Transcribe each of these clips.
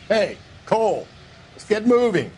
Hey, Cole, let's get moving.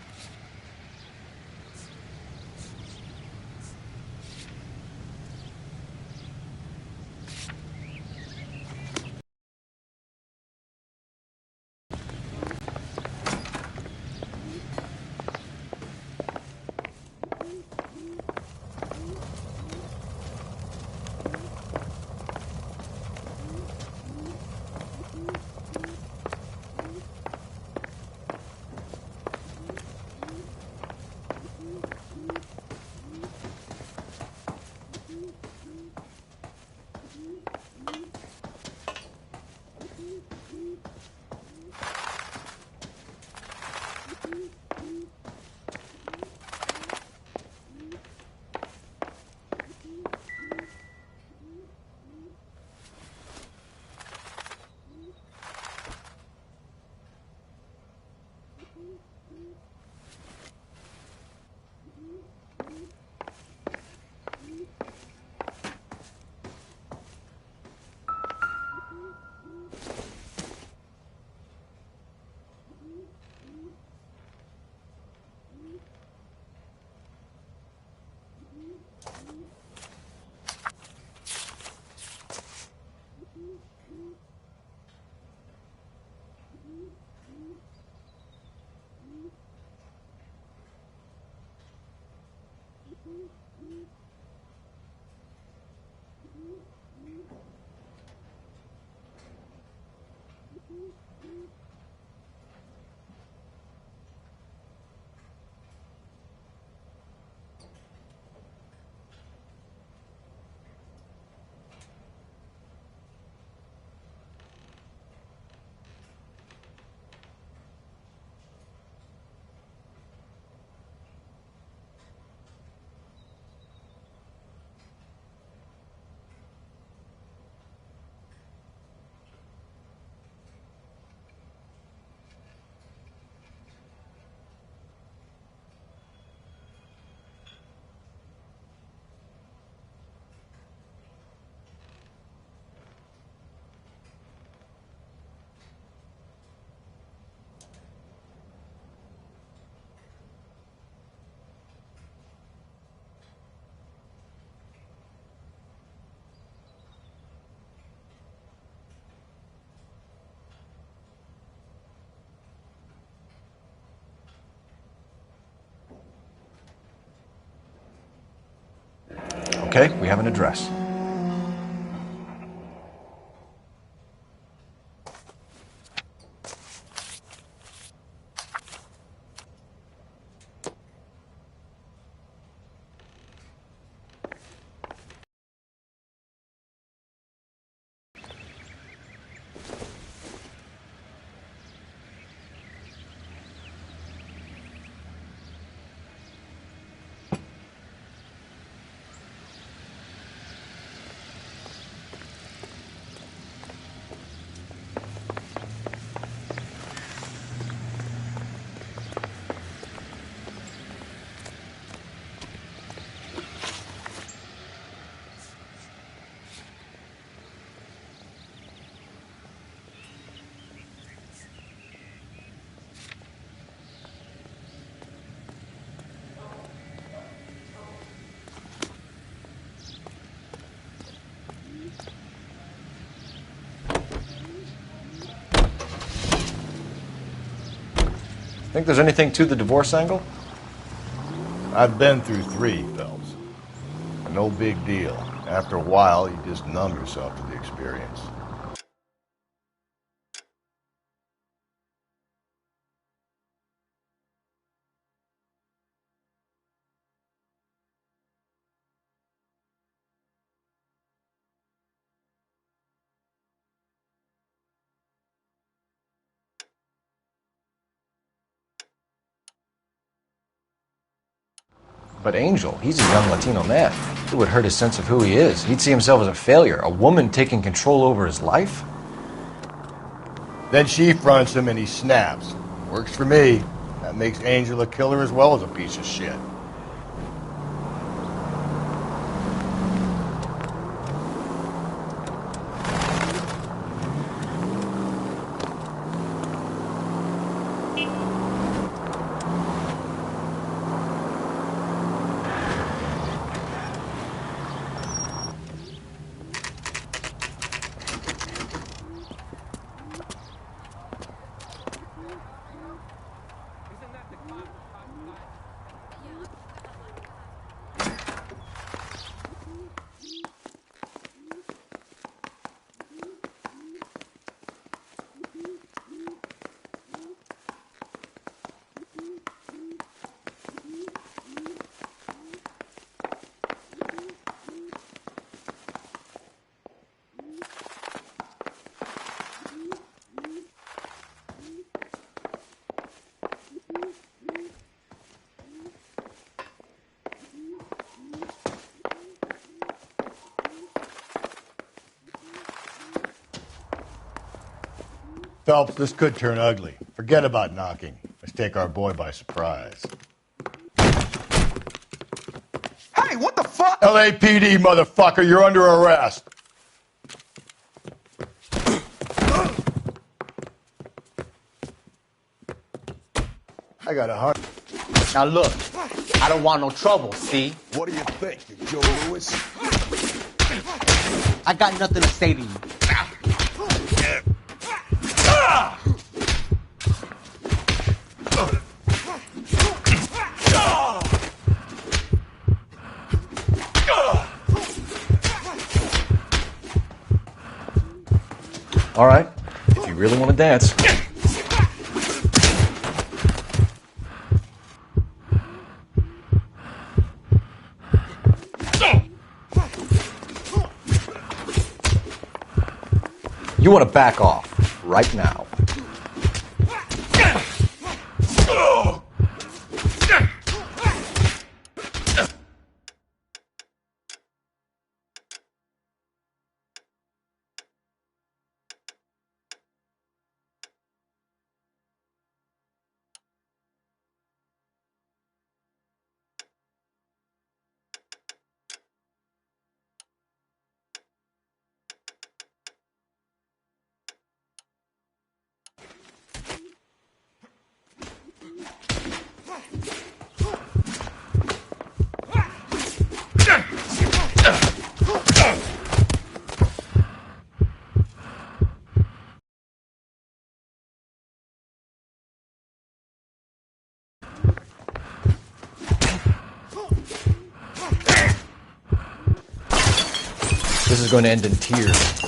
Okay, we have an address. Think there's anything to the divorce angle? I've been through 3, Phelps. No big deal. After a while, you just numb yourself to the experience. But Angel, he's a young Latino man. It would hurt his sense of who he is. He'd see himself as a failure, a woman taking control over his life. Then she fronts him and he snaps. Works for me. That makes Angel a killer as well as a piece of shit. Phelps, this could turn ugly. Forget about knocking. Let's take our boy by surprise. Hey, what the fuck? LAPD, motherfucker, you're under arrest. I got a heart. Now look, I don't want no trouble, see? What do you think, you Joe Louis? I got nothing to say to you. All right, if you really want to dance. You want to back off right now. This is going to end in tears.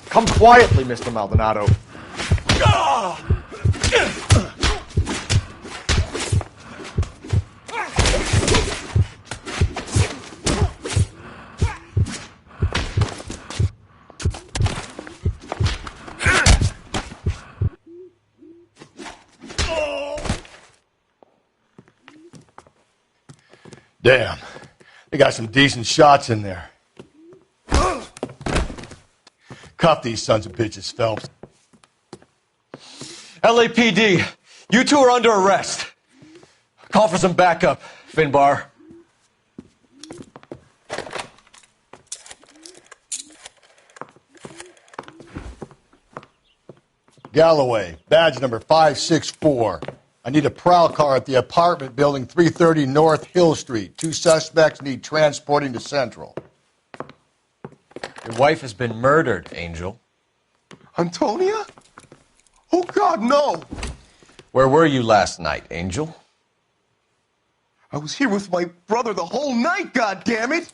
Come quietly, Mr. Maldonado. Damn. They got some decent shots in there. Cuff these sons of bitches, Phelps. LAPD, you two are under arrest. Call for some backup, Finbar. Galloway, badge number 564. I need a prowl car at the apartment building 330 North Hill Street. 2 suspects need transporting to Central. Your wife has been murdered, Angel. Antonia? Oh, God, no! Where were you last night, Angel? I was here with my brother the whole night, goddammit!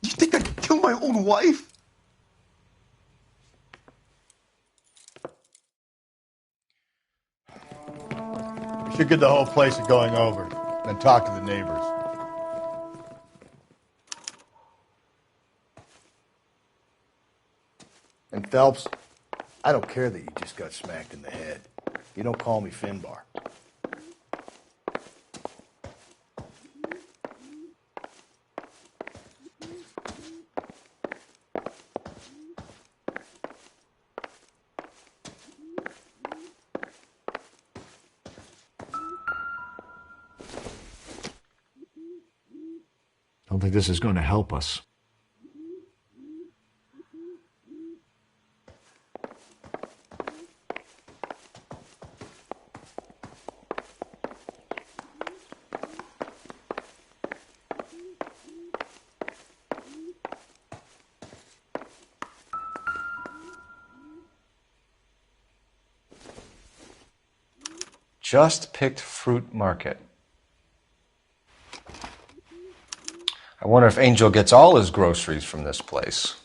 You think I'd kill my own wife? We should get the whole place a going over, then talk to the neighbors. And Phelps, I don't care that you just got smacked in the head. You don't call me Finbar. I don't think this is going to help us. Just picked fruit market. I wonder if Angel gets all his groceries from this place.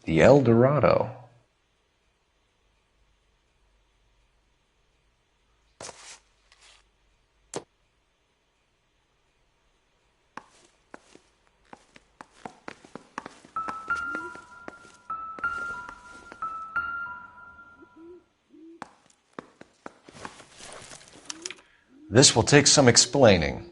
The El Dorado. This will take some explaining.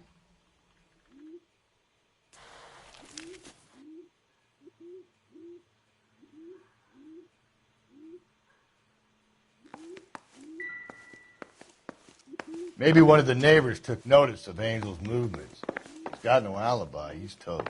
Maybe one of the neighbors took notice of Angel's movements. He's got no alibi. He's toast.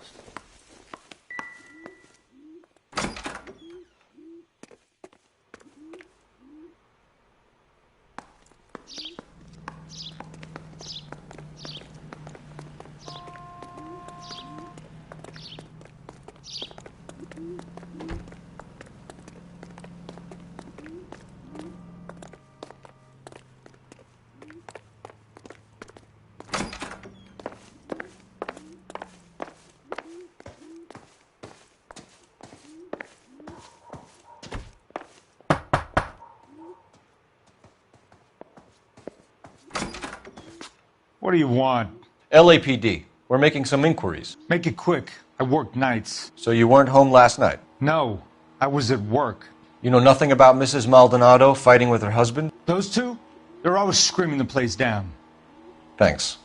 What do you want? LAPD. We're making some inquiries. Make it quick. I work nights. So you weren't home last night? No, I was at work. You know nothing about Mrs. Maldonado fighting with her husband? Those two? They're always screaming the place down. Thanks.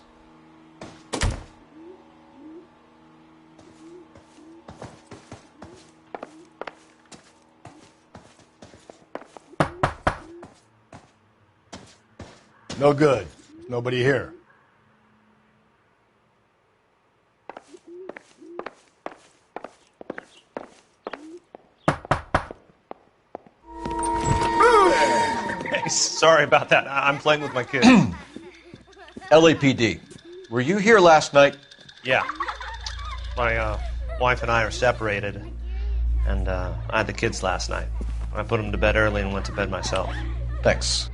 No good. There's nobody here. Sorry about that. I'm playing with my kids. LAPD. Were you here last night? Yeah. My wife and I are separated, and I had the kids last night. I put them to bed early and went to bed myself. Thanks.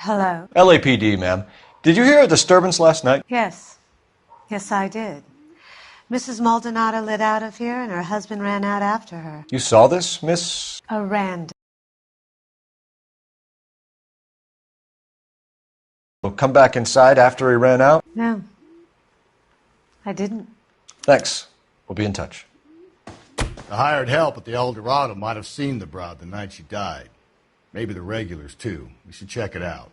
Hello? LAPD, ma'am. Did you hear a disturbance last night? Yes. Yes, I did. Mrs. Maldonado lit out of here, and her husband ran out after her. You saw this, Miss? A random. Well, come back inside after he ran out? No. I didn't. Thanks. We'll be in touch. The hired help at the El Dorado might have seen the broad the night she died. Maybe the regulars, too. We should check it out.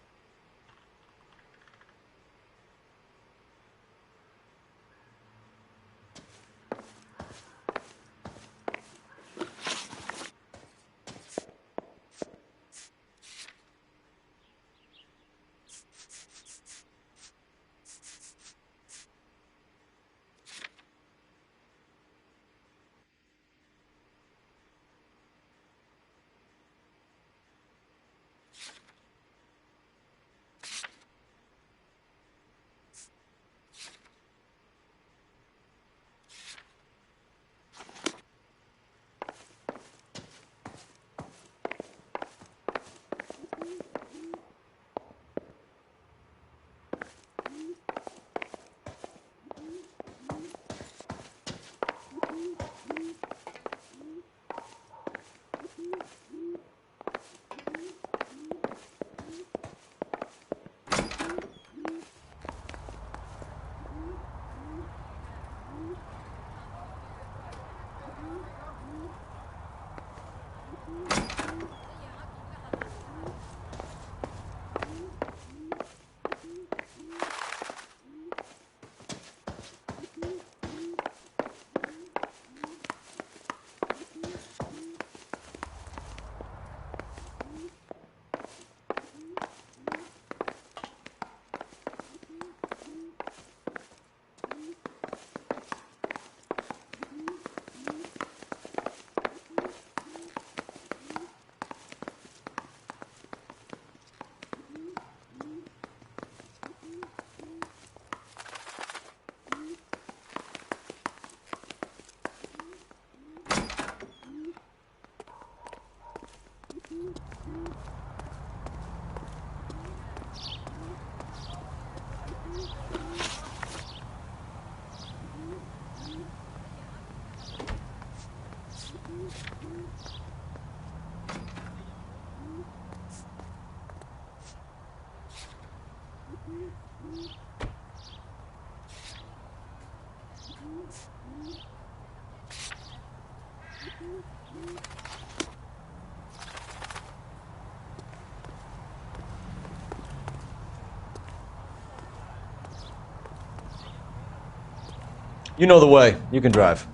You know the way. You can drive.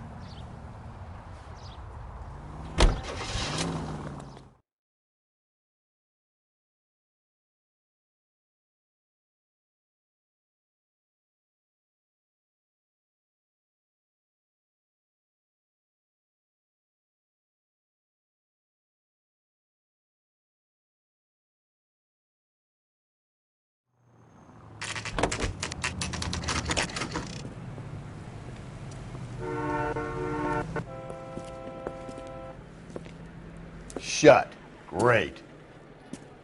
Shut. Great.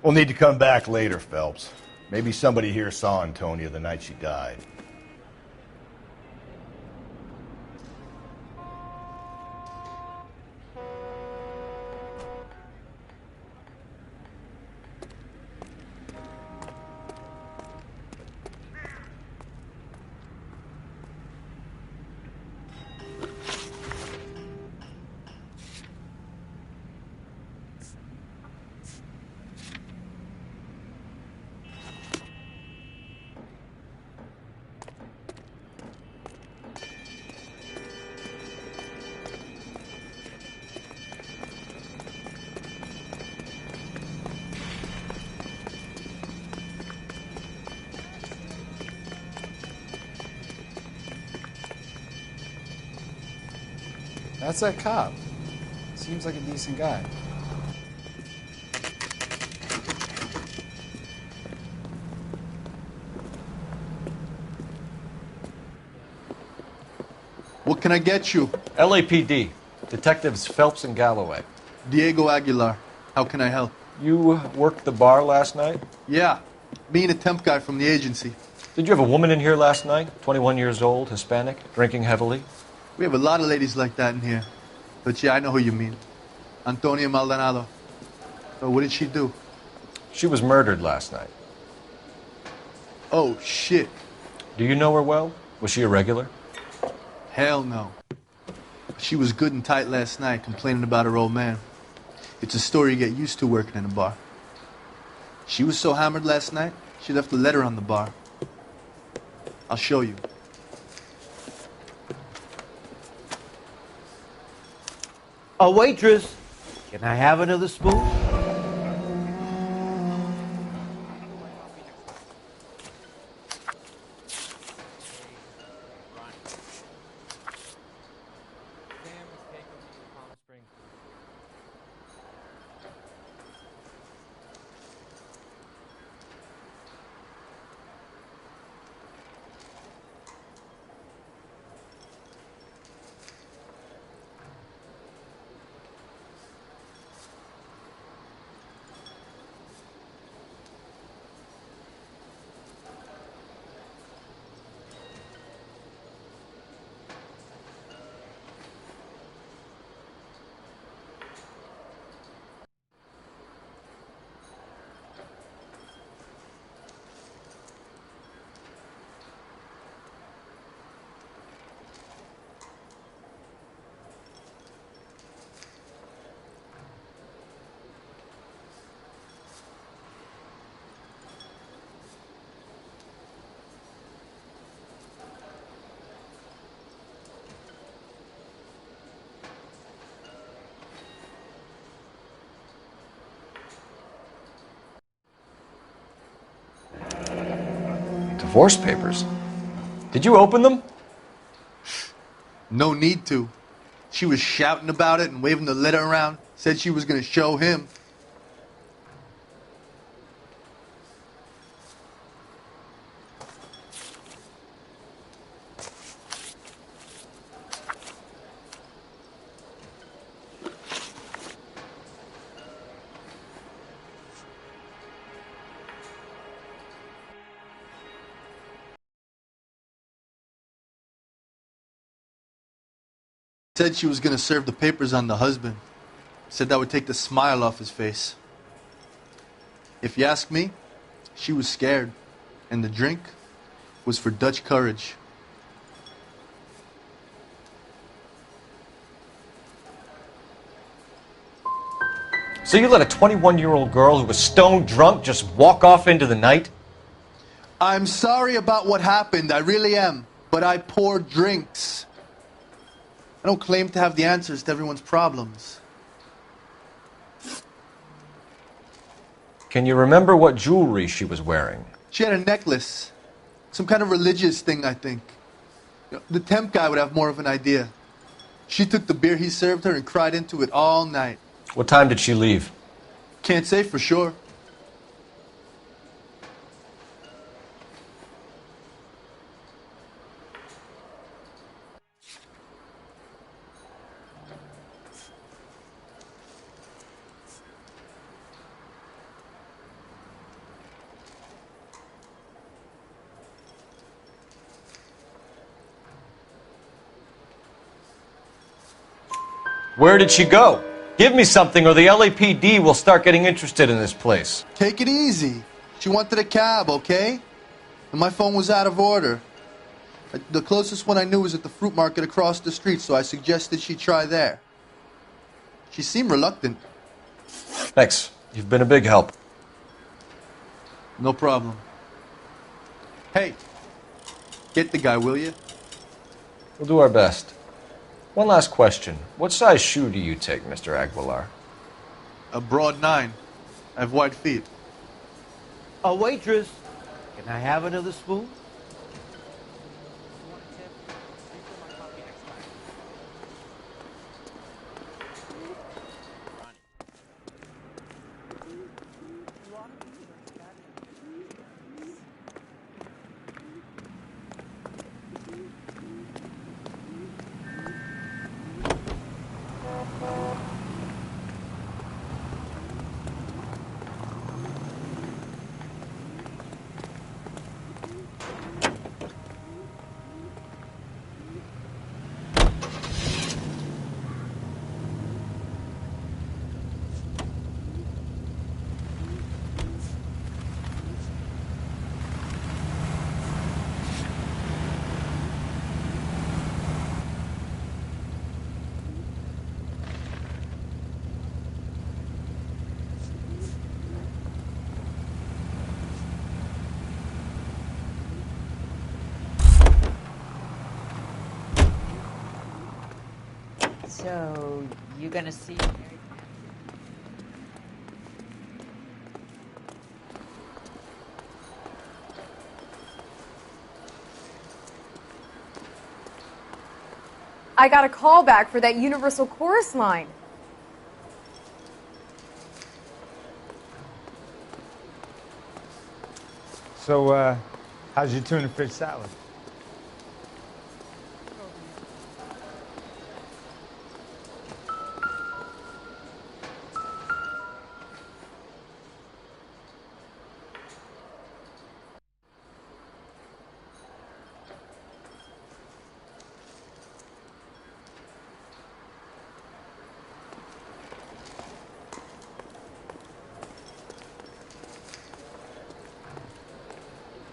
We'll need to come back later, Phelps. Maybe somebody here saw Antonia the night she died. That's that cop. Seems like a decent guy. What can I get you? LAPD. Detectives Phelps and Galloway. Diego Aguilar. How can I help? You worked the bar last night? Yeah. Me and a temp guy from the agency. Did you have a woman in here last night? 21 years old, Hispanic, drinking heavily? We have a lot of ladies like that in here. But yeah, I know who you mean. Antonia Maldonado. So what did she do? She was murdered last night. Oh, shit. Do you know her well? Was she a regular? Hell no. She was good and tight last night, complaining about her old man. It's a story you get used to working in a bar. She was so hammered last night, she left a letter on the bar. I'll show you. A waitress, can I have another spoon? Divorce papers. Did you open them? No need to. She was shouting about it and waving the letter around. Said she was going to show him. Said she was going to serve the papers on the husband. Said that would take the smile off his face. If you ask me, she was scared. And the drink was for Dutch courage. So you let a 21-year-old girl who was stone drunk just walk off into the night? I'm sorry about what happened, I really am. But I poured drinks. don't claim to have the answers to everyone's problems. Can you remember what jewelry she was wearing? She had a necklace. Some kind of religious thing, I think. The temp guy would have more of an idea. She took the beer he served her and cried into it all night. What time did she leave? Can't say for sure. Where did she go? Give me something or the LAPD will start getting interested in this place. Take it easy. She wanted a cab, okay? And my phone was out of order. The closest one I knew was at the fruit market across the street, so I suggested she try there. She seemed reluctant. Thanks. You've been a big help. No problem. Hey, get the guy, will you? We'll do our best. One last question. What size shoe do you take, Mr. Aguilar? A broad 9. I have wide feet. A waitress. Can I have another spoon? So, you gonna see Mary? I got a call back for that Universal Chorus line. So, how's your tuna fish salad?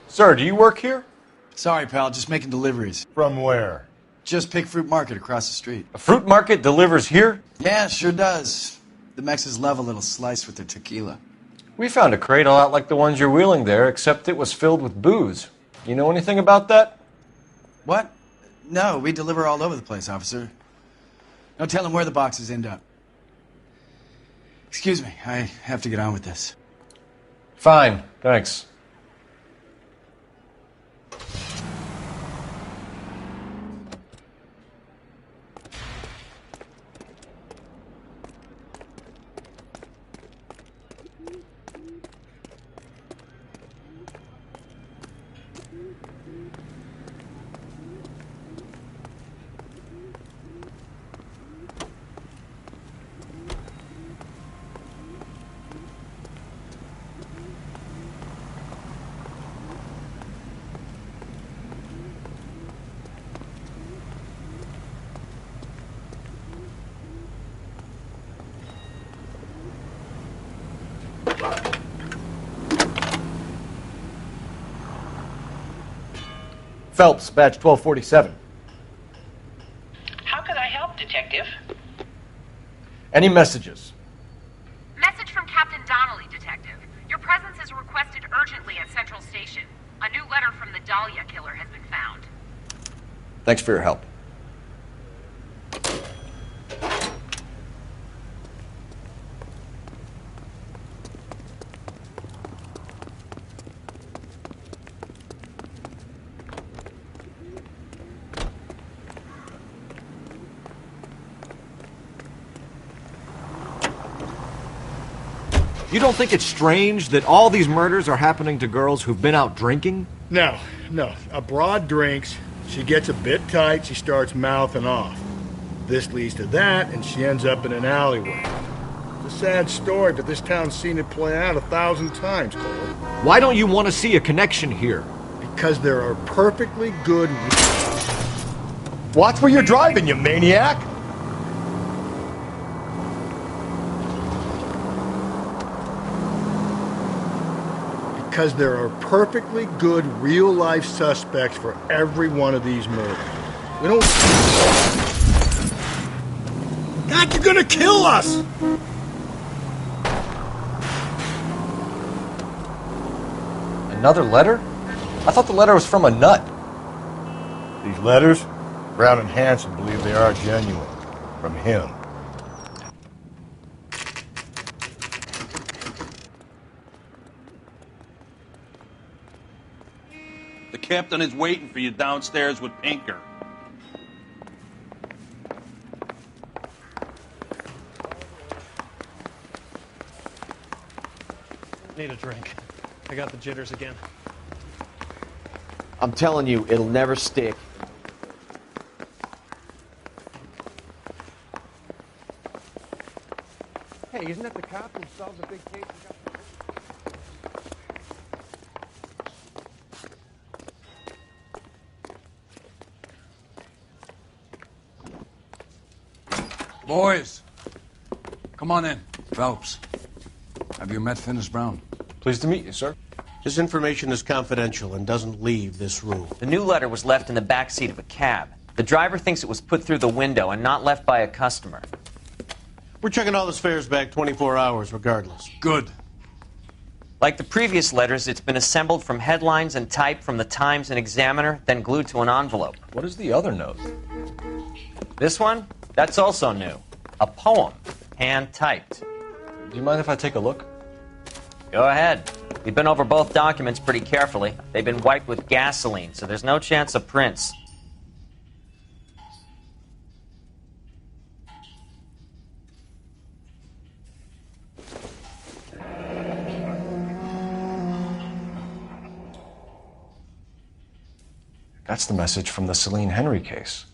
Sir, do you work here? Sorry, pal, just making deliveries. From where? Just Pick Fruit Market across the street. A fruit market delivers here? Yeah, sure does. The Mexes love a little slice with their tequila. We found a crate a lot like the ones you're wheeling there, except it was filled with booze. You know anything about that? What? No, we deliver all over the place, officer. No telling where the boxes end up. Excuse me, I have to get on with this. Fine, thanks. Phelps, badge 1247. How can I help, Detective? Any messages? Message from Captain Donnelly, Detective. Your presence is requested urgently at Central Station. A new letter from the Dahlia killer has been found. Thanks for your help. You don't think it's strange that all these murders are happening to girls who've been out drinking? No. A broad drinks, she gets a bit tight, she starts mouthing off. This leads to that, and she ends up in an alleyway. It's a sad story, but this town's seen it play out 1,000 times, Cole. Why don't you want to see a connection here? Because there are perfectly good... Watch where you're driving, you maniac! Because there are perfectly good real-life suspects for every one of these murders. We don't... God, you're gonna kill us! Another letter? I thought the letter was from a nut. These letters, Brown and Hanson believe they are genuine. From him. The captain is waiting for you downstairs with Pinker. Need a drink. I got the jitters again. I'm telling you, it'll never stick. Hey, isn't that the cop who solved the big case? Boys, come on in. Phelps, have you met Finis Brown? Pleased to meet you, sir. This information is confidential and doesn't leave this room. The new letter was left in the back seat of a cab. The driver thinks it was put through the window and not left by a customer. We're checking all this fares back 24 hours regardless. Good. Like the previous letters, it's been assembled from headlines and typed from the Times and Examiner, then glued to an envelope. What is the other note? This one? That's also new. A poem, hand-typed. Do you mind if I take a look? Go ahead. We've been over both documents pretty carefully. They've been wiped with gasoline, so there's no chance of prints. That's the message from the Celine Henry case.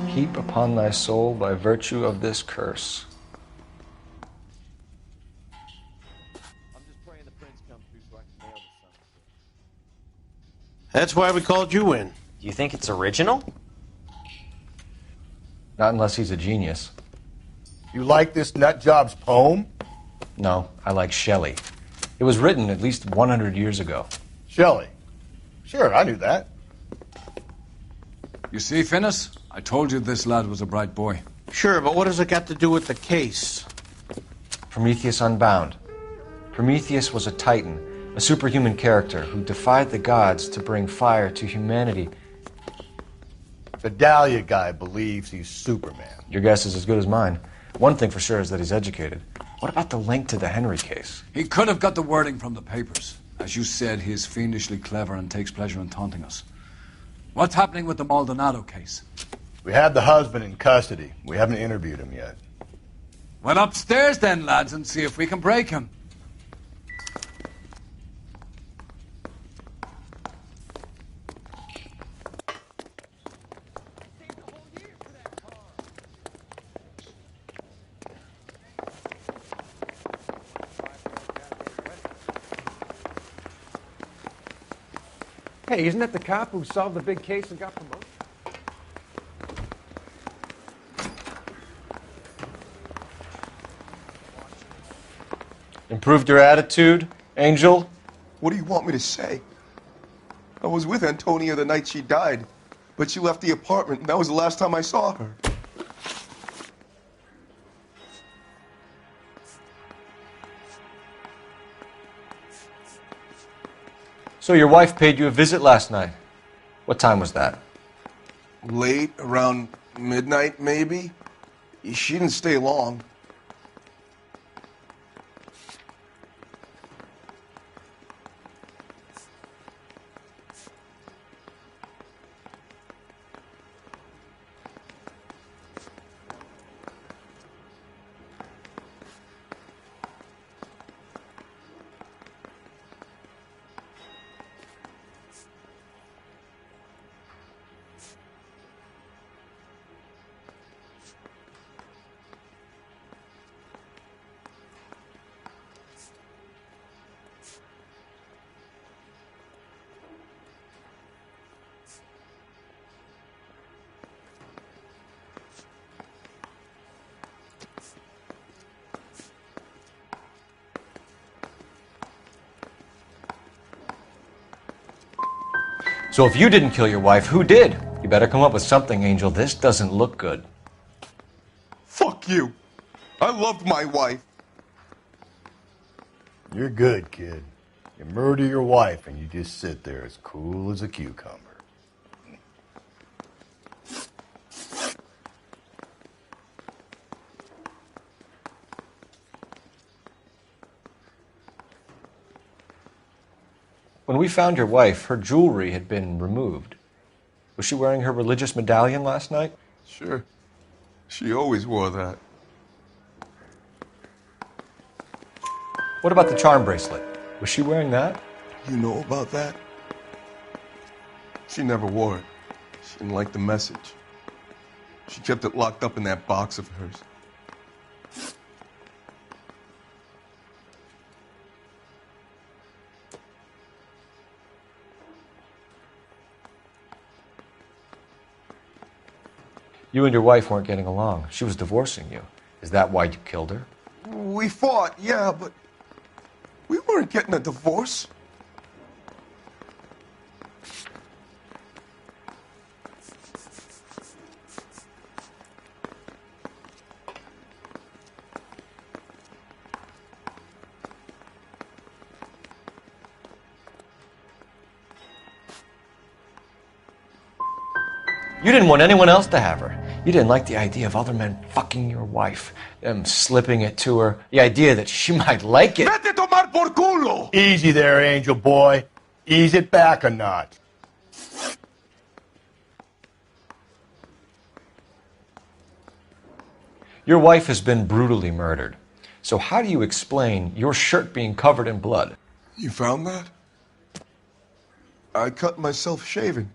Heap upon thy soul by virtue of this curse. That's why we called you in. Do you think it's original? Not unless he's a genius. You like this nutjob's poem? No, I like Shelley. It was written at least 100 years ago. Shelley? Sure, I knew that. You see, Finis? I told you this lad was a bright boy. Sure, but what has it got to do with the case? Prometheus Unbound. Prometheus was a titan, a superhuman character who defied the gods to bring fire to humanity. The Dahlia guy believes he's Superman. Your guess is as good as mine. One thing for sure is that he's educated. What about the link to the Henry case? He could have got the wording from the papers. As you said, he is fiendishly clever and takes pleasure in taunting us. What's happening with the Maldonado case? We have the husband in custody. We haven't interviewed him yet. Well, upstairs then, lads, and see if we can break him. Hey, isn't that the cop who solved the big case and got promoted? Improved your attitude, Angel? What do you want me to say? I was with Antonia the night she died, but she left the apartment, and that was the last time I saw her. So your wife paid you a visit last night. What time was that? Late, around midnight, maybe. She didn't stay long. So if you didn't kill your wife, who did? You better come up with something, Angel. This doesn't look good. Fuck you. I loved my wife. You're good, kid. You murder your wife and you just sit there as cool as a cucumber. When we found your wife, her jewelry had been removed. Was she wearing her religious medallion last night? Sure. She always wore that. What about the charm bracelet? Was she wearing that? You know about that? She never wore it. She didn't like the message. She kept it locked up in that box of hers. You and your wife weren't getting along. She was divorcing you. Is that why you killed her? We fought, yeah, but we weren't getting a divorce. You didn't want anyone else to have her. You didn't like the idea of other men fucking your wife, them slipping it to her, the idea that she might like it. Vete tomar por culo! Easy there, Angel boy. Ease it back a notch. Your wife has been brutally murdered. So how do you explain your shirt being covered in blood? You found that? I cut myself shaving.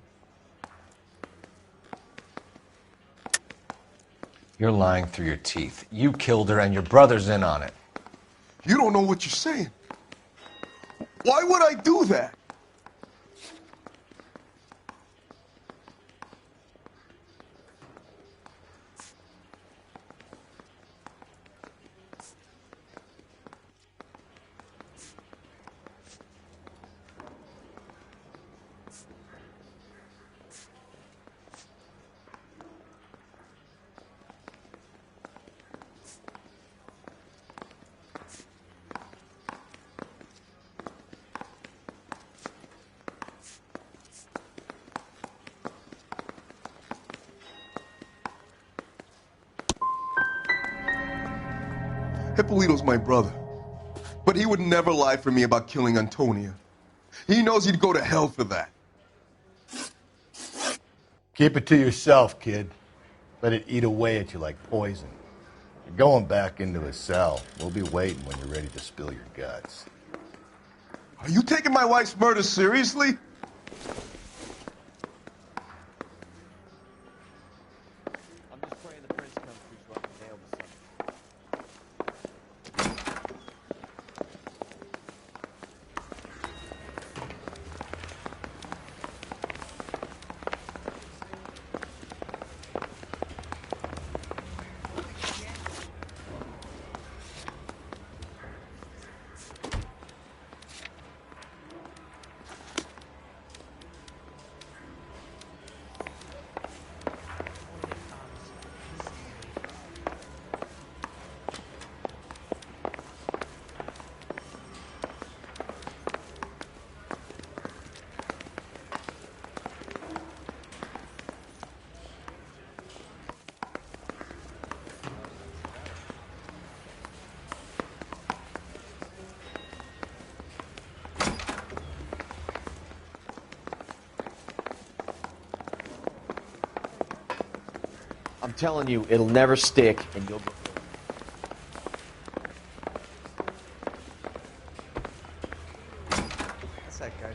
You're lying through your teeth. You killed her and your brother's in on it. You don't know what you're saying. Why would I do that? Hippolito's my brother. But he would never lie for me about killing Antonia. He knows he'd go to hell for that. Keep it to yourself, kid. Let it eat away at you like poison. You're going back into a cell. We'll be waiting when you're ready to spill your guts. Are you taking my wife's murder seriously? I'm just praying the prince comes through so I can nail the son. telling you, it'll never stick, and you'll... That's that guy.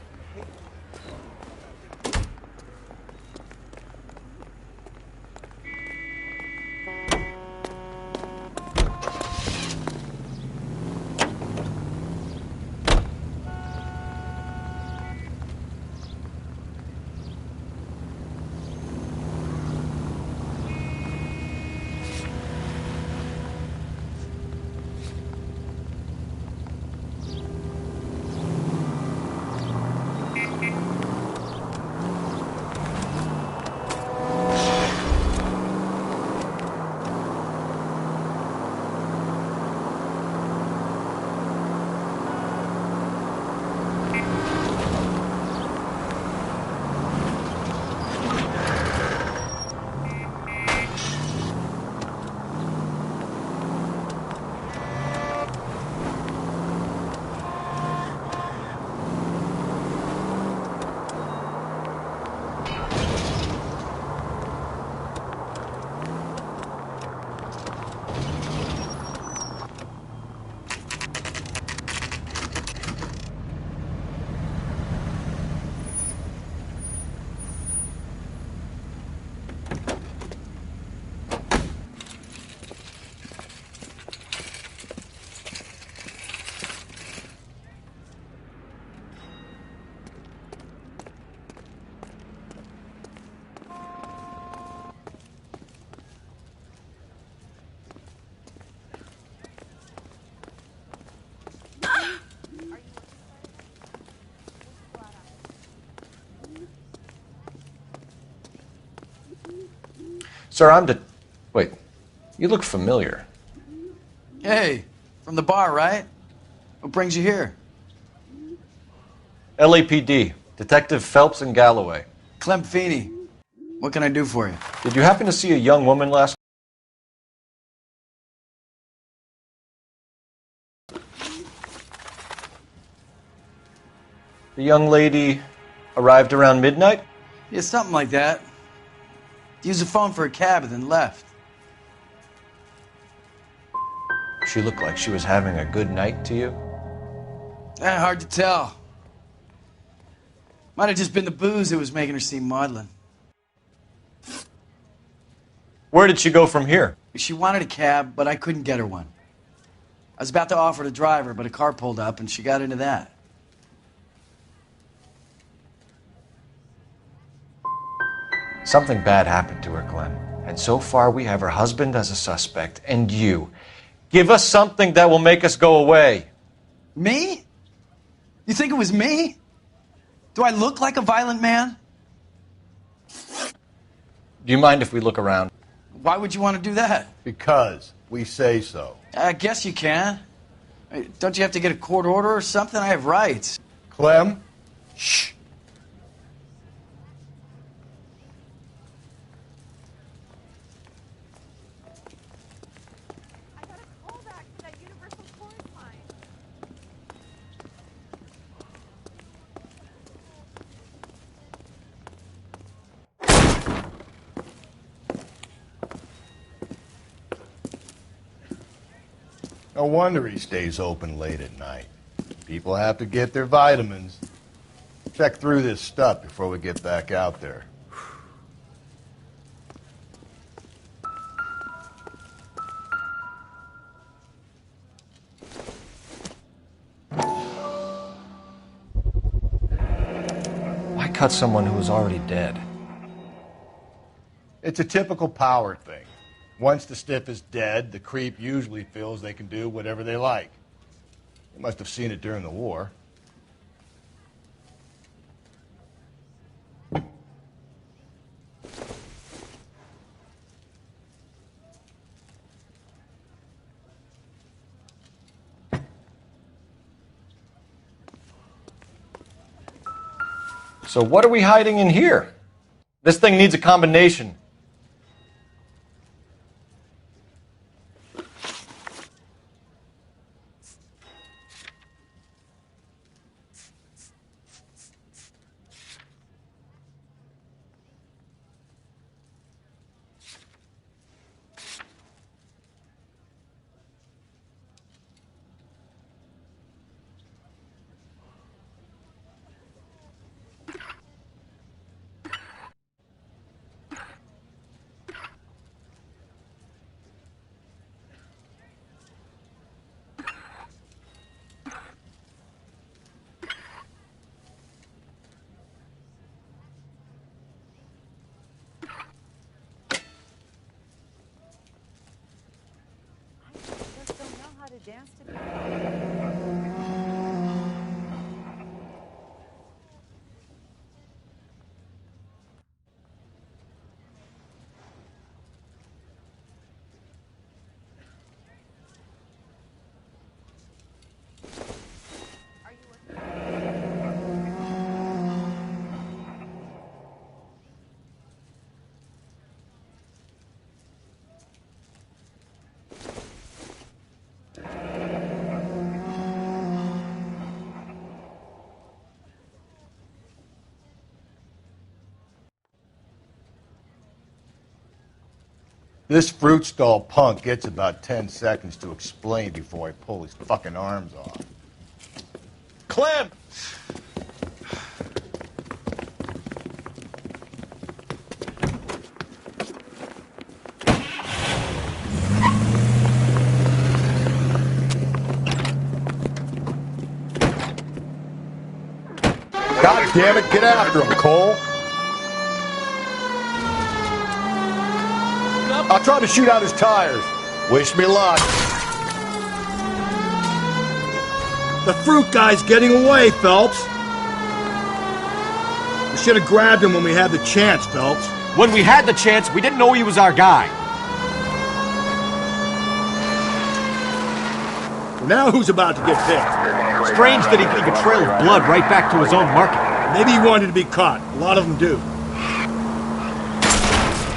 Sir, Wait, you look familiar. Hey, from the bar, right? What brings you here? LAPD, Detective Phelps and Galloway. Clem Feeney. What can I do for you? Did you happen to see a young woman last... The young lady arrived around midnight? Yeah, something like that. Used the phone for a cab and then left. She looked like she was having a good night to you? Hard to tell. Might have just been the booze that was making her seem maudlin. Where did she go from here? She wanted a cab, but I couldn't get her one. I was about to offer to drive her, but a car pulled up and she got into that. Something bad happened to her, Clem. And so far we have her husband as a suspect, and you. Give us something that will make us go away. Me? You think it was me? Do I look like a violent man? Do you mind if we look around? Why would you want to do that? Because we say so. I guess you can. Don't you have to get a court order or something? I have rights. Clem? Shh. No wonder he stays open late at night. People have to get their vitamins. Check through this stuff before we get back out there. Why cut someone who was already dead? It's a typical power thing. Once the stiff is dead, the creep usually feels they can do whatever they like. You must have seen it during the war. So what are we hiding in here? This thing needs a combination. This fruit stall punk gets about 10 seconds to explain before I pull his fucking arms off. Clem! God damn it, get after him, Cole. I'll try to shoot out his tires. Wish me luck. The fruit guy's getting away, Phelps. We should have grabbed him when we had the chance, Phelps. When we had the chance, we didn't know he was our guy. Now who's about to get picked? Strange that he'd leave a trail of blood right back to his own market. Maybe he wanted to be caught. A lot of them do.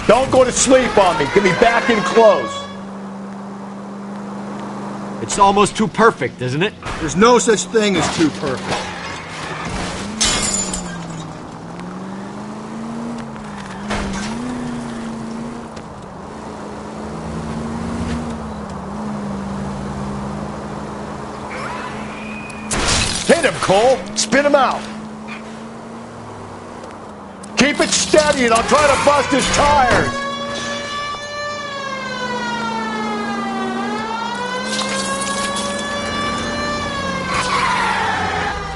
Don't go to sleep on me. Get me back in close. It's almost too perfect, isn't it? There's no such thing as too perfect. Hit him, Cole. Spin him out. Keep it steady and I'll try to bust his tires.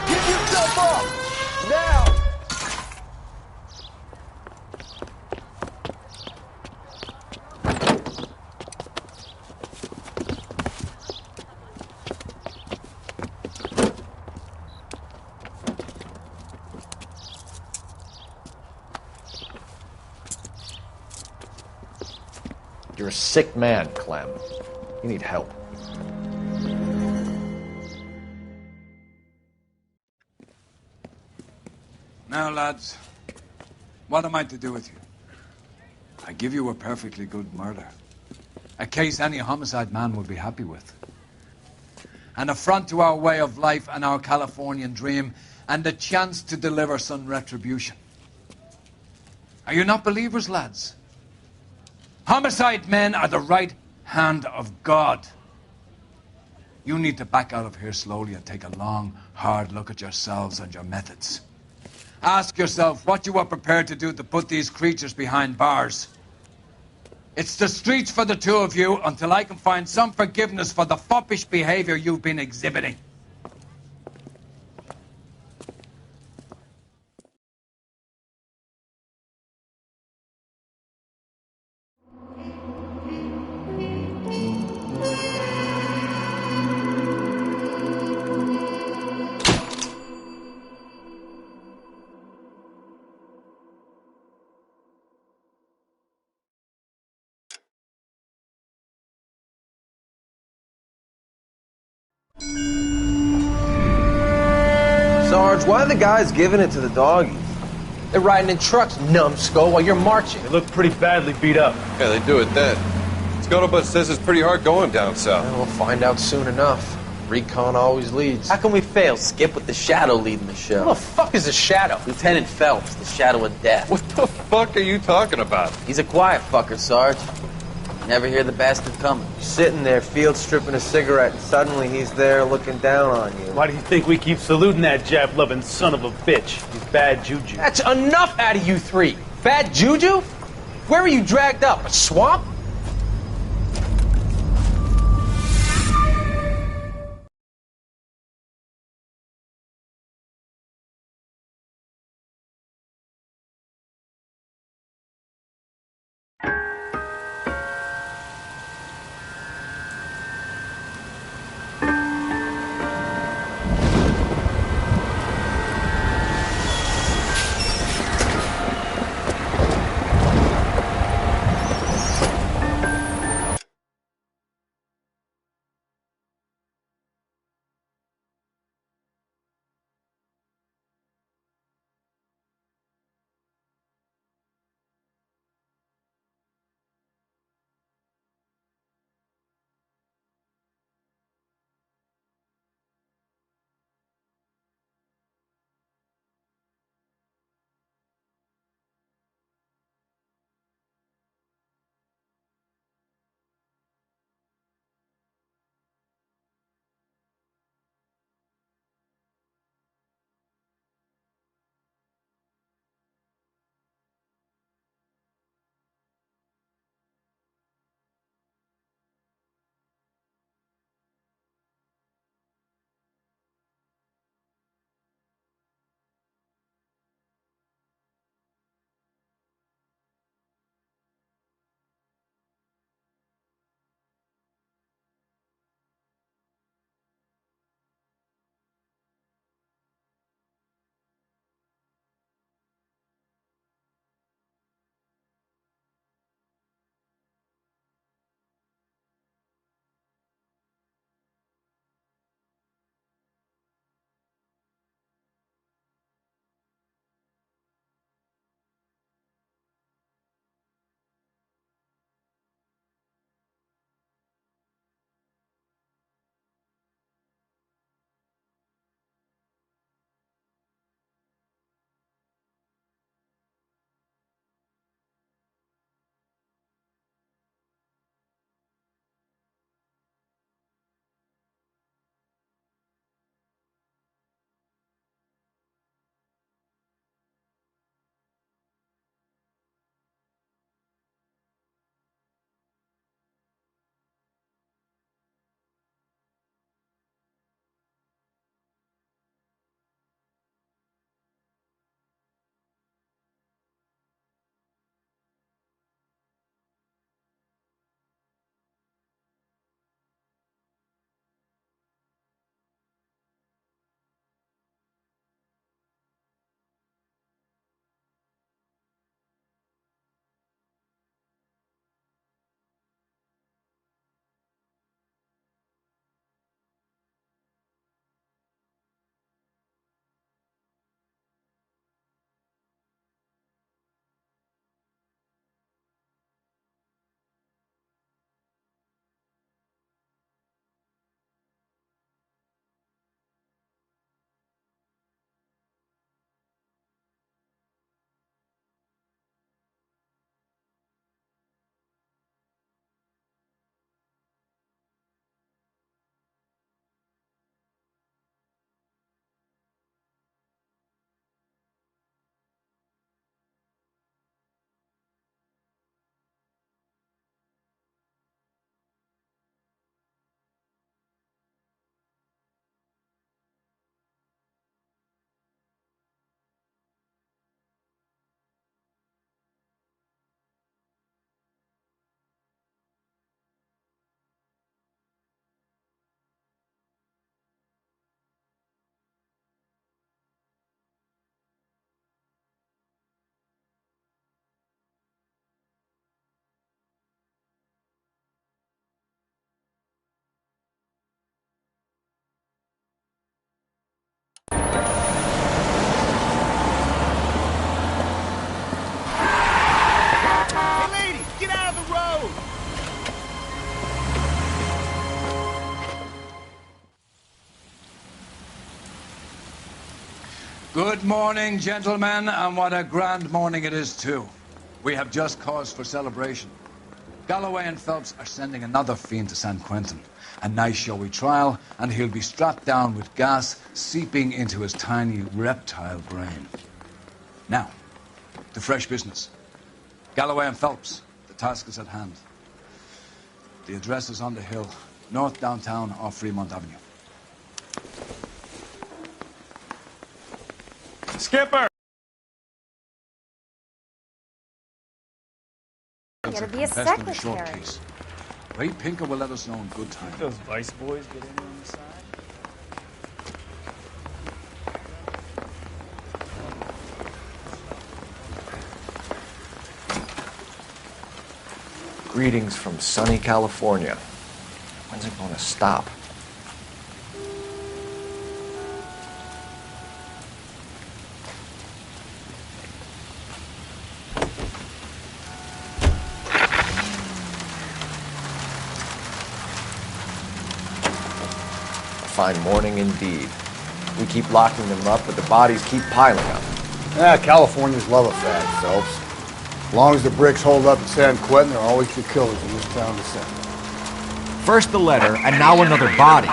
Get yourself up! Now! You're a sick man, Clem. You need help. Now, lads, what am I to do with you? I give you a perfectly good murder. A case any homicide man would be happy with. An affront to our way of life and our Californian dream, and a chance to deliver some retribution. Are you not believers, lads? Homicide men are the right hand of God. You need to back out of here slowly and take a long, hard look at yourselves and your methods. Ask yourself what you are prepared to do to put these creatures behind bars. It's the streets for the two of you until I can find some forgiveness for the foppish behavior you've been exhibiting. Sarge, why are the guys giving it to the doggies? They're riding in trucks, numbskull, while you're marching. They look pretty badly beat up. Yeah, they do at that. Scuttlebutt says it's pretty hard going down south. Well, we'll find out soon enough. Recon always leads. How can we fail, Skip, with the Shadow leading the show? Who the fuck is the Shadow? Lieutenant Phelps, the Shadow of Death. What the fuck are you talking about? He's a quiet fucker, Sarge. Never hear the bastard coming. You're sitting there, field stripping a cigarette, and suddenly he's there looking down on you. Why do you think we keep saluting that Jap-loving son of a bitch? He's bad juju. That's enough out of you three. Bad juju? Where were you dragged up? A swamp? Good morning, gentlemen, and what a grand morning it is, too. We have just cause for celebration. Galloway and Phelps are sending another fiend to San Quentin. A nice showy trial, and he'll be strapped down with gas seeping into his tiny reptile brain. Now, to fresh business. Galloway and Phelps, the task is at hand. The address is on the hill, north downtown off Fremont Avenue. Skipper! Gotta be a Confessed in the short secretary. case. Ray Pinker will let us know in good time. Those vice boys get in on the side. Greetings from sunny California. When's it going to stop? A fine morning indeed. We keep locking them up, but the bodies keep piling up. Yeah, Californians love a fad, Phelps. As long as the bricks hold up in San Quentin, there are always two killers in this town to send. First the letter, and now another body.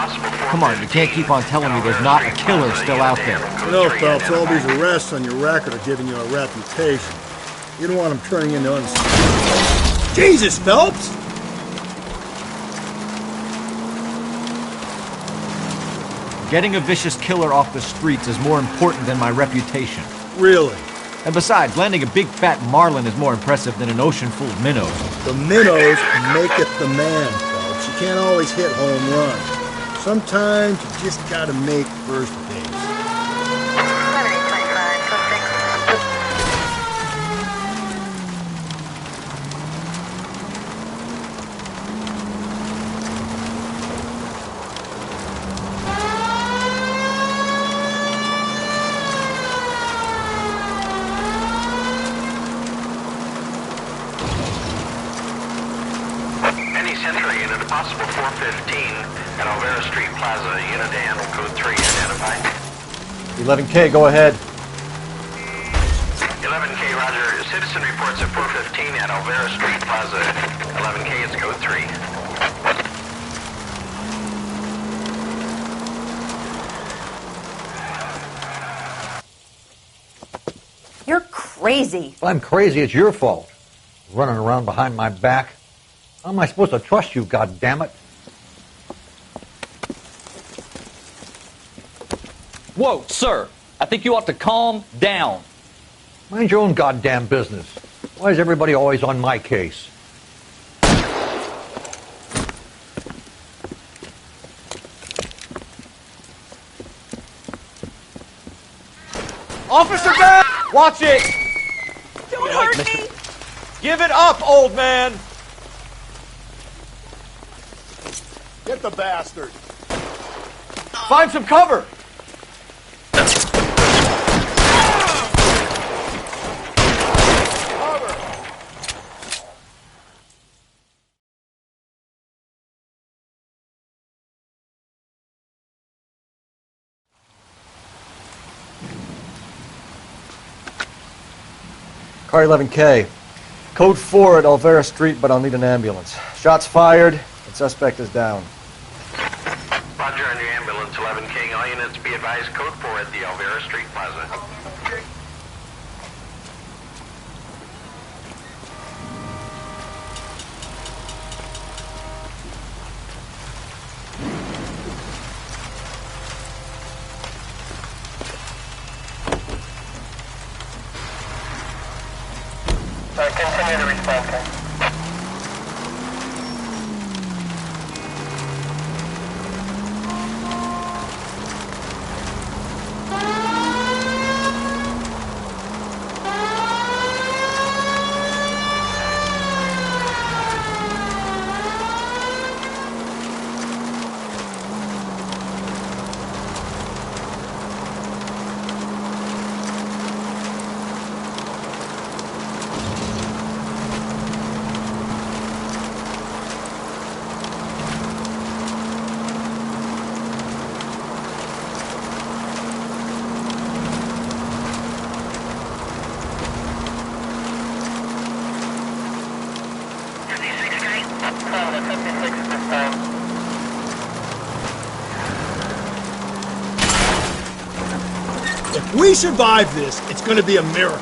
Come on, you can't keep on telling me there's not a killer still out there. You know, Phelps, all these arrests on your record are giving you a reputation. You don't want them turning into unscrupulous. Jesus, Phelps! Getting a vicious killer off the streets is more important than my reputation. Really? And besides, landing a big fat marlin is more impressive than an ocean full of minnows. The minnows maketh the man, Phelps. You can't always hit home runs. Sometimes you just gotta make first base. Century unit, a possible 415 at Alvera Street Plaza. Unit to handle code 3, identified. 11K, go ahead. 11K, roger. Citizen reports at 415 at Alvera Street Plaza. 11K, it's code 3. You're crazy. If I'm crazy, it's your fault. Running around behind my back. How am I supposed to trust you, goddammit? Whoa, sir. I think you ought to calm down. Mind your own goddamn business. Why is everybody always on my case? Officer back! Watch it! Don't hurt me! Give it up, old man! Get the bastard! Find some cover! Car 11K. Code 4 at Alvera Street, but I'll need an ambulance. Shots fired, and suspect is down. Roger on your ambulance, 11K. All units be advised, code 4 at the Alvera Street Plaza. Continue to respond, sir. If we survive this, it's gonna be a miracle.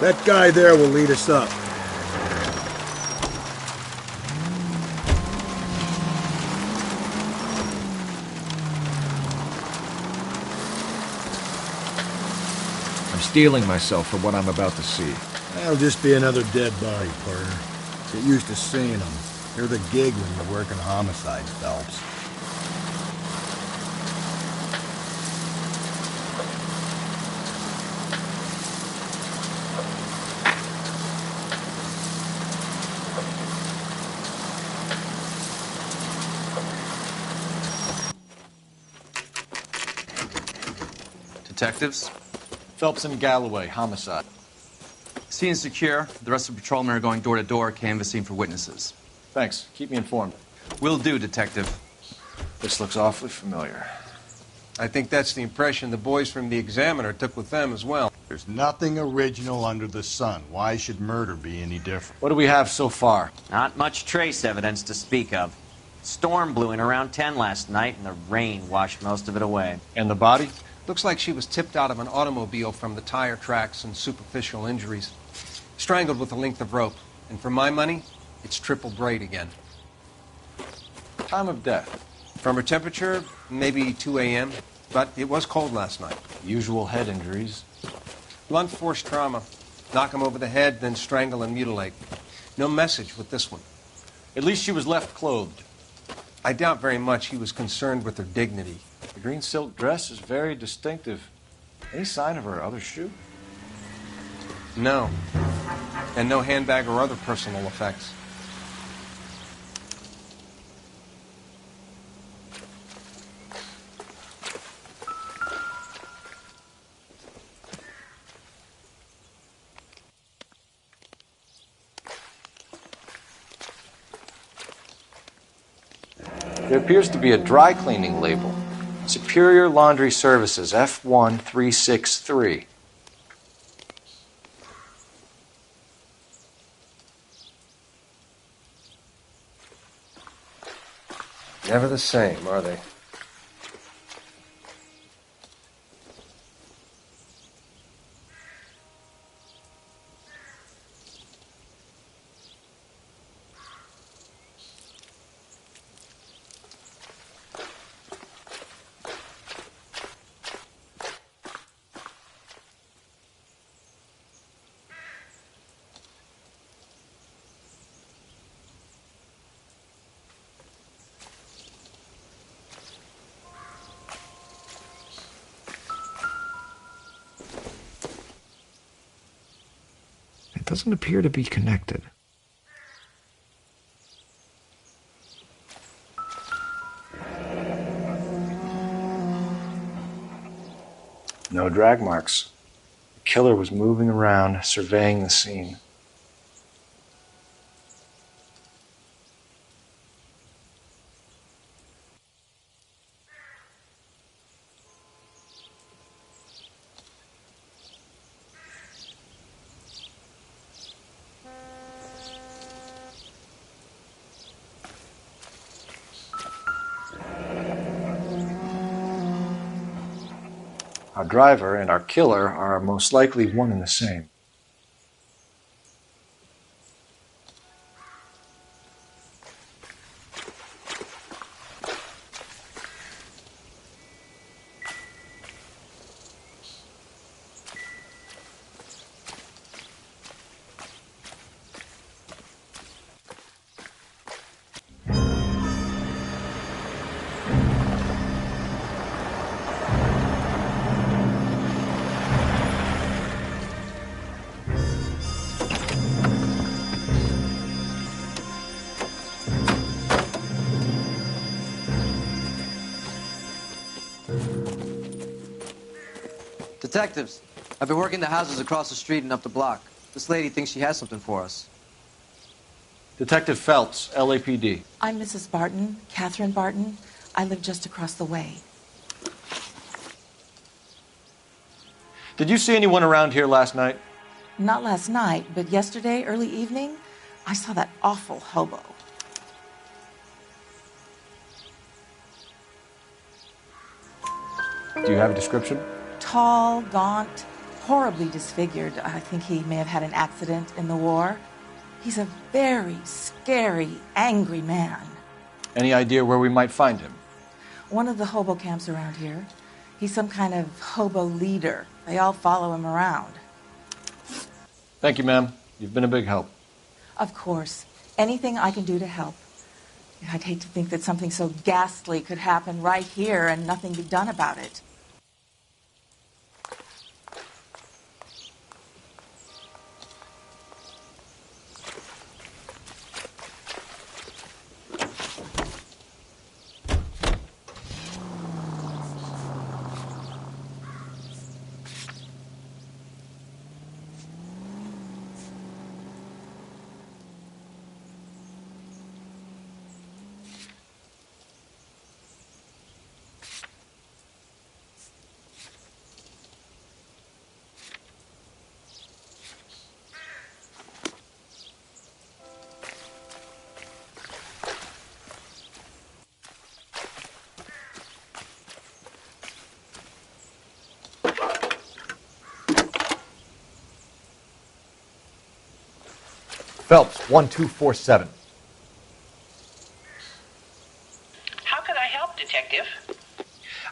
That guy there will lead us up. I'm steeling myself for what I'm about to see. That'll just be another dead body, partner. Get used to seeing them. You're the gig when you're working homicide, Phelps. Detectives? Phelps and Galloway, homicide. Scene is secure. The rest of the patrolmen are going door to door, canvassing for witnesses. Thanks. Keep me informed. Will do, Detective. This looks awfully familiar. I think that's the impression the boys from the Examiner took with them as well. There's nothing original under the sun. Why should murder be any different? What do we have so far? Not much trace evidence to speak of. Storm blew in around 10 last night, and the rain washed most of it away. And the body? Looks like she was tipped out of an automobile from the tire tracks and superficial injuries. Strangled with a length of rope. And for my money, it's triple braid again. Time of death? From her temperature, maybe 2 a.m., but it was cold last night. Usual head injuries. Blunt force trauma. Knock him over the head, then strangle and mutilate. No message with this one. At least she was left clothed. I doubt very much he was concerned with her dignity. The green silk dress is very distinctive. Any sign of her other shoe? No. And no handbag or other personal effects. There appears to be a dry cleaning label. Superior Laundry Services, F1363. Never the same, are they? It doesn't appear to be connected. No drag marks. The killer was moving around, surveying the scene. Our driver and our killer are most likely one and the same. Detectives, I've been working the houses across the street and up the block. This lady thinks she has something for us. Detective Phelps, LAPD. I'm Mrs. Barton, Catherine Barton. I live just across the way. Did you see anyone around here last night? Not last night, but yesterday, early evening, I saw that awful hobo. Do you have a description? Tall, gaunt, horribly disfigured. I think he may have had an accident in the war. He's a very scary, angry man. Any idea where we might find him? One of the hobo camps around here. He's some kind of hobo leader. They all follow him around. Thank you, ma'am. You've been a big help. Of course. Anything I can do to help. I'd hate to think that something so ghastly could happen right here and nothing be done about it. Phelps, 1247. How can I help, Detective?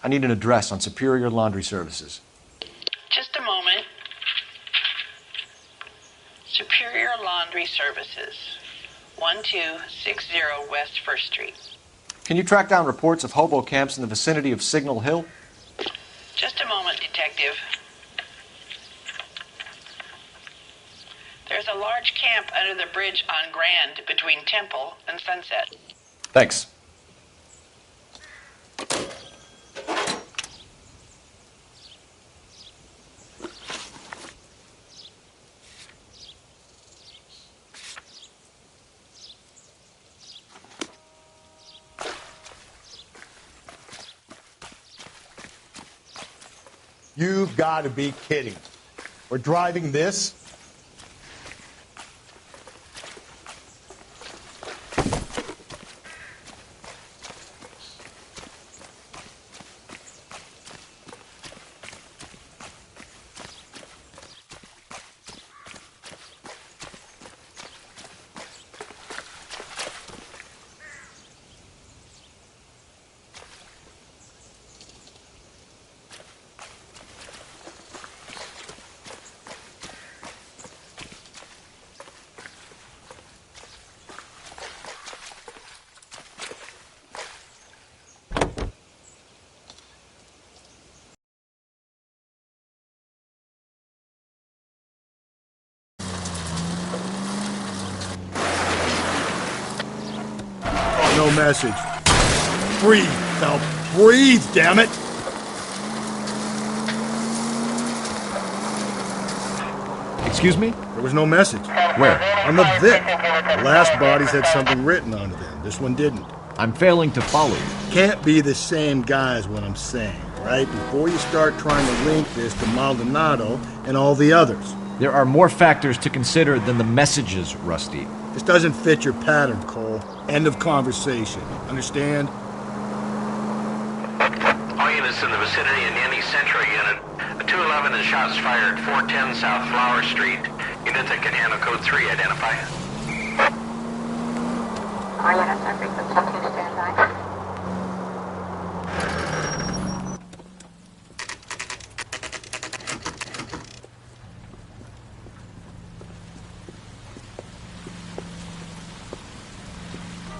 I need an address on Superior Laundry Services. Just a moment. Superior Laundry Services, 1260 West 1st Street. Can you track down reports of hobo camps in the vicinity of Signal Hill? Just a moment, Detective. There's a large camp under the bridge on Grand between Temple and Sunset. Thanks. You've got to be kidding. We're driving this? No message. Breathe, Phelps. Breathe, damn it! Excuse me? There was no message. Where? On the Vic. The last bodies had something written onto them. This one didn't. I'm failing to follow you. Can't be the same guy is what I'm saying, right? Before you start trying to link this to Maldonado and all the others. There are more factors to consider than the messages, Rusty. This doesn't fit your pattern, Cole. End of conversation. Understand? All units in the vicinity in any Central unit. A 211 and shots fired, 410 South Flower Street. Unit that can handle code 3, identify. All units are frequency 2 standby.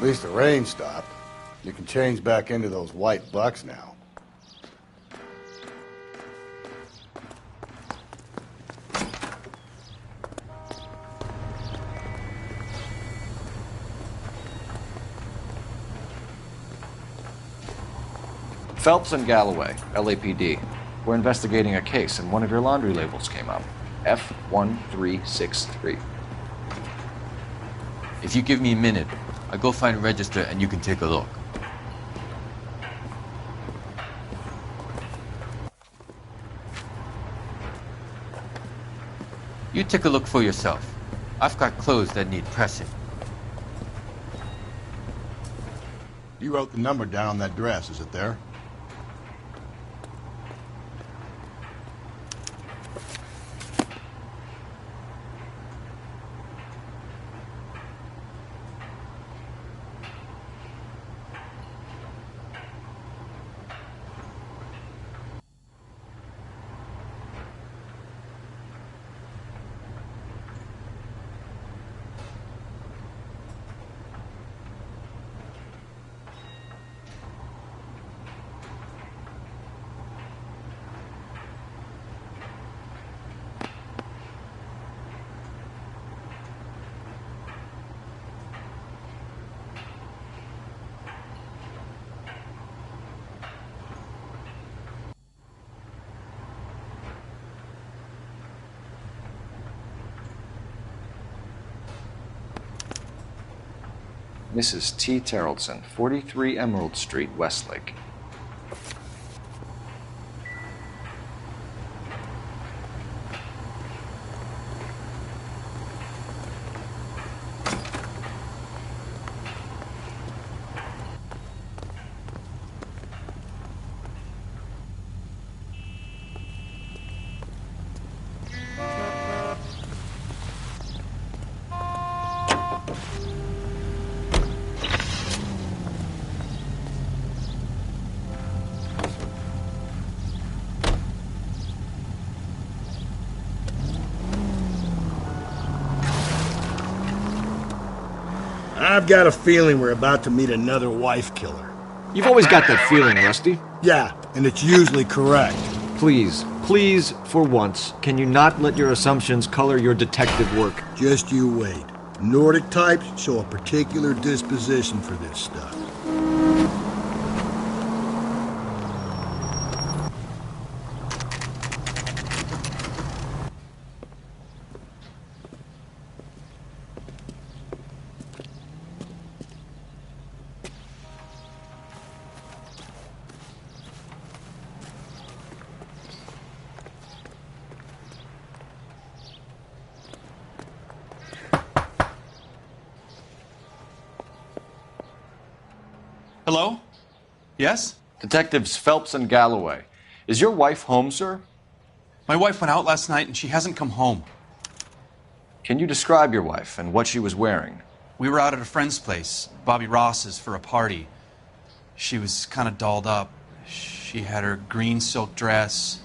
At least the rain stopped. You can change back into those white bucks now. Phelps and Galloway, LAPD. We're investigating a case, and one of your laundry labels came up. F1363. If you give me a minute, I'll go find a register and you can take a look. You take a look for yourself. I've got clothes that need pressing. You wrote the number down on that dress. Is it there? Mrs. T. Terrellson, 43 Emerald Street, Westlake. I've got a feeling we're about to meet another wife killer. You've always got that feeling, Rusty. Yeah, and it's usually correct. Please, please, for once, can you not let your assumptions color your detective work? Just you wait. Nordic types show a particular disposition for this stuff. Hello? Yes? Detectives Phelps and Galloway. Is your wife home, sir? My wife went out last night and she hasn't come home. Can you describe your wife and what she was wearing? We were out at a friend's place, Bobby Ross's, for a party. She was kind of dolled up. She had her green silk dress,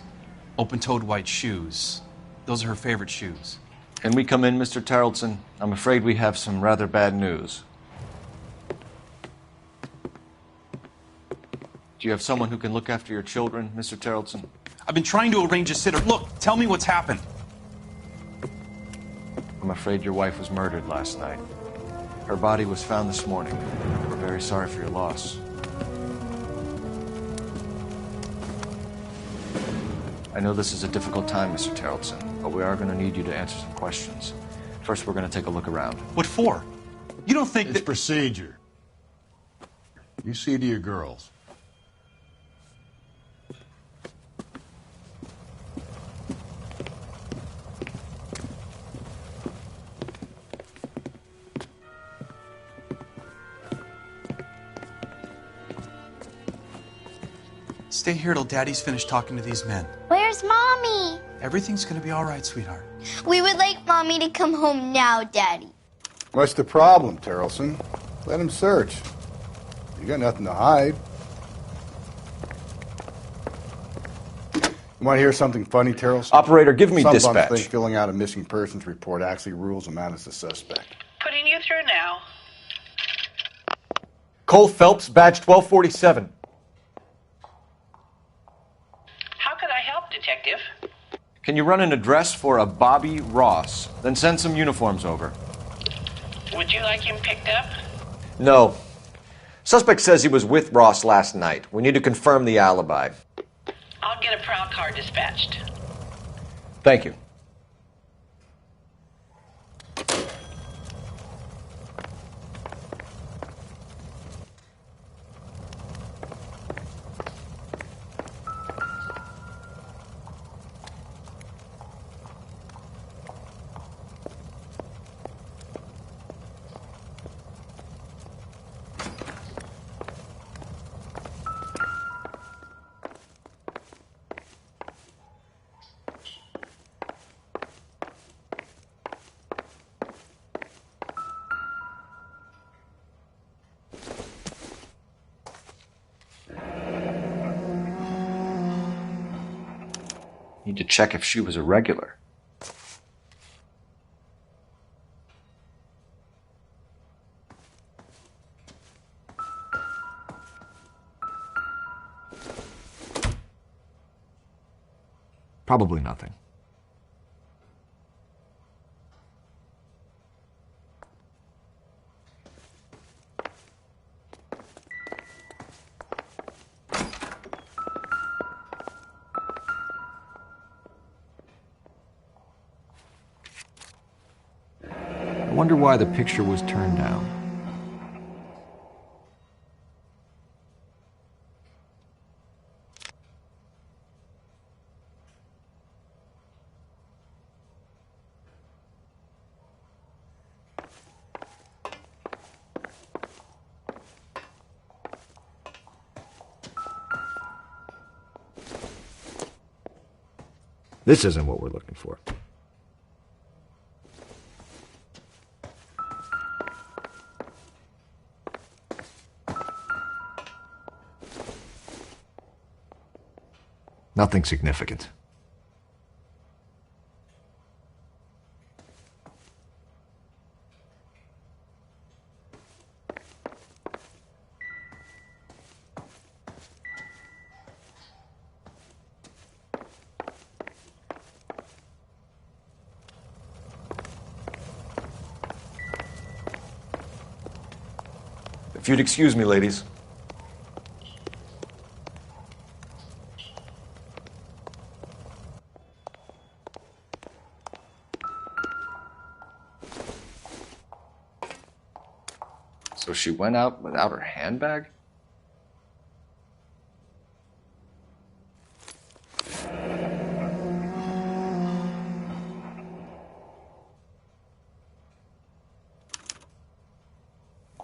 open-toed white shoes. Those are her favorite shoes. Can we come in, Mr. Terrellson? I'm afraid we have some rather bad news. Do you have someone who can look after your children, Mr. Terrellson? I've been trying to arrange a sitter. Look, tell me what's happened. I'm afraid your wife was murdered last night. Her body was found this morning. We're very sorry for your loss. I know this is a difficult time, Mr. Terrellson, but we are going to need you to answer some questions. First, we're going to take a look around. What for? You don't think it's procedure. You see to your girls. Stay here till Daddy's finished talking to these men. Where's Mommy? Everything's gonna be all right, sweetheart. We would like Mommy to come home now, Daddy. What's the problem, Terrellson? Let him search. You got nothing to hide. You want to hear something funny, Terrellson? Operator, give me dispatch. Some bums think filling out a missing persons report actually rules them out as a suspect. Putting you through now. Cole Phelps, badge 1247. How could I help, Detective? Can you run an address for a Bobby Ross? Then send some uniforms over. Would you like him picked up? No. Suspect says he was with Ross last night. We need to confirm the alibi. I'll get a prowl car dispatched. Thank you. need to check if she was a regular. Probably nothing. I wonder why the picture was turned down. This isn't what we're looking for. Nothing significant. If you'd excuse me, ladies. So she went out without her handbag?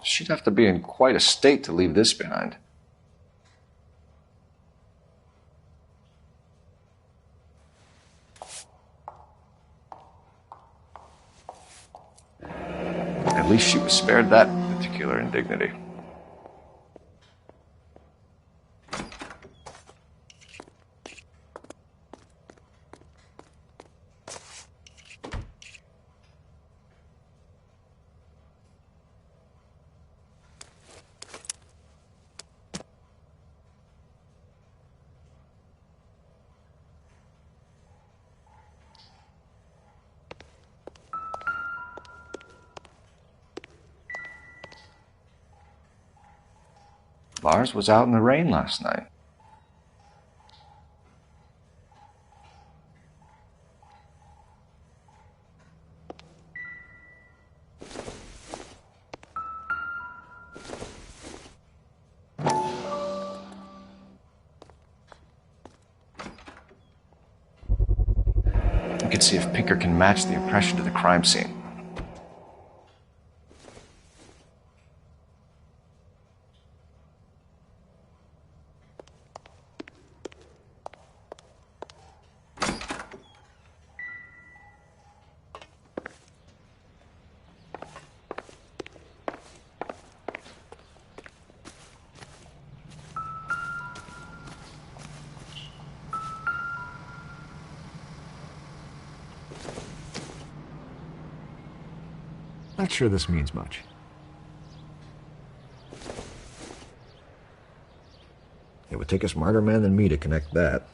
She'd have to be in quite a state to leave this behind. At least she was spared that particular indignity. Lars was out in the rain last night. We can see if Pinker can match the impression to the crime scene. Not sure this means much. It would take a smarter man than me to connect that.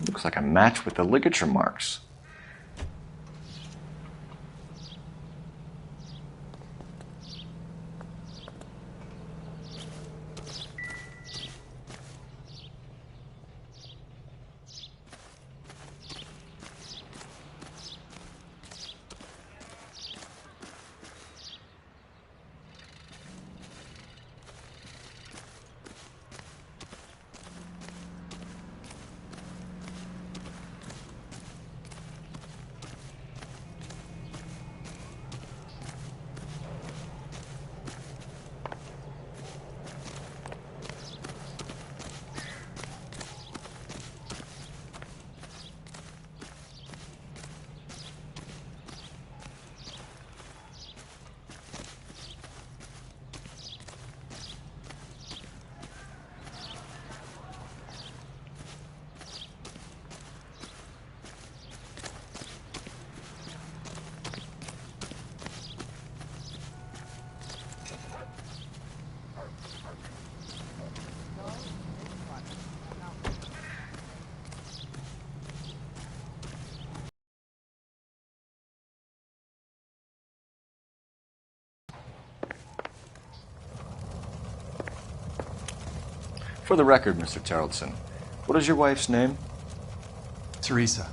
Looks like a match with the ligature marks. For the record, Mr. Terrellson, what is your wife's name? Teresa.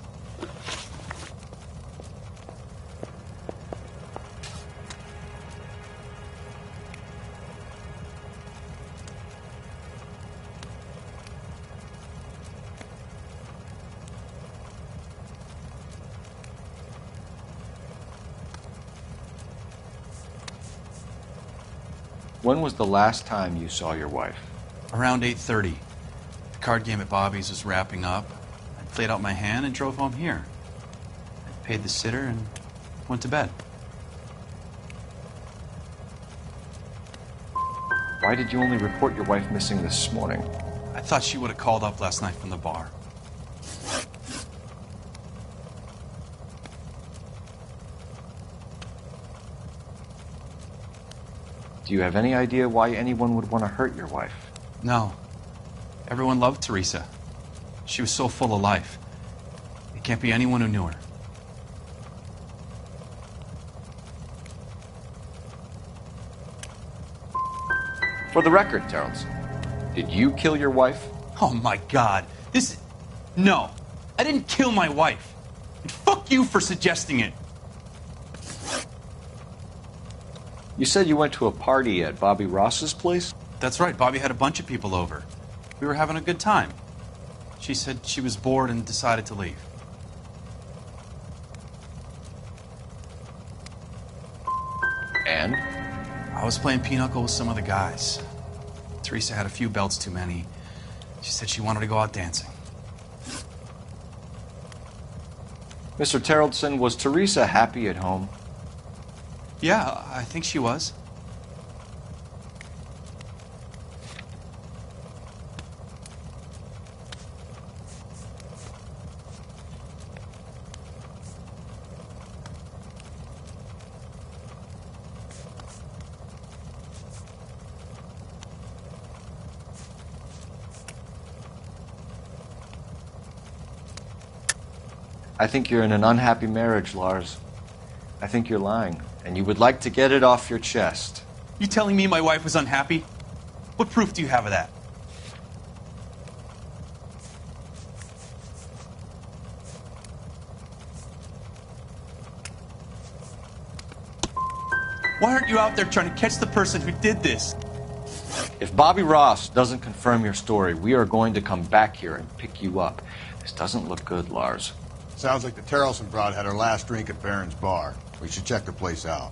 When was the last time you saw your wife? Around 8:30. The card game at Bobby's was wrapping up. I played out my hand and drove home here. I paid the sitter and went to bed. Why did you only report your wife missing this morning? I thought she would have called up last night from the bar. Do you have any idea why anyone would want to hurt your wife? No. Everyone loved Teresa. She was so full of life. It can't be anyone who knew her. For the record, Terrellson, did you kill your wife? Oh my God. No. I didn't kill my wife. And fuck you for suggesting it. You said you went to a party at Bobby Ross's place? That's right. Bobby had a bunch of people over. We were having a good time. She said she was bored and decided to leave. And? I was playing pinochle with some of the guys. Teresa had a few belts too many. She said she wanted to go out dancing. Mr. Terrellson, was Teresa happy at home? Yeah, I think she was. I think you're in an unhappy marriage, Lars. I think you're lying, and you would like to get it off your chest. You telling me my wife was unhappy? What proof do you have of that? Why aren't you out there trying to catch the person who did this? If Bobby Ross doesn't confirm your story, we are going to come back here and pick you up. This doesn't look good, Lars. Sounds like the Terrellson broad had her last drink at Barron's bar. We should check the place out.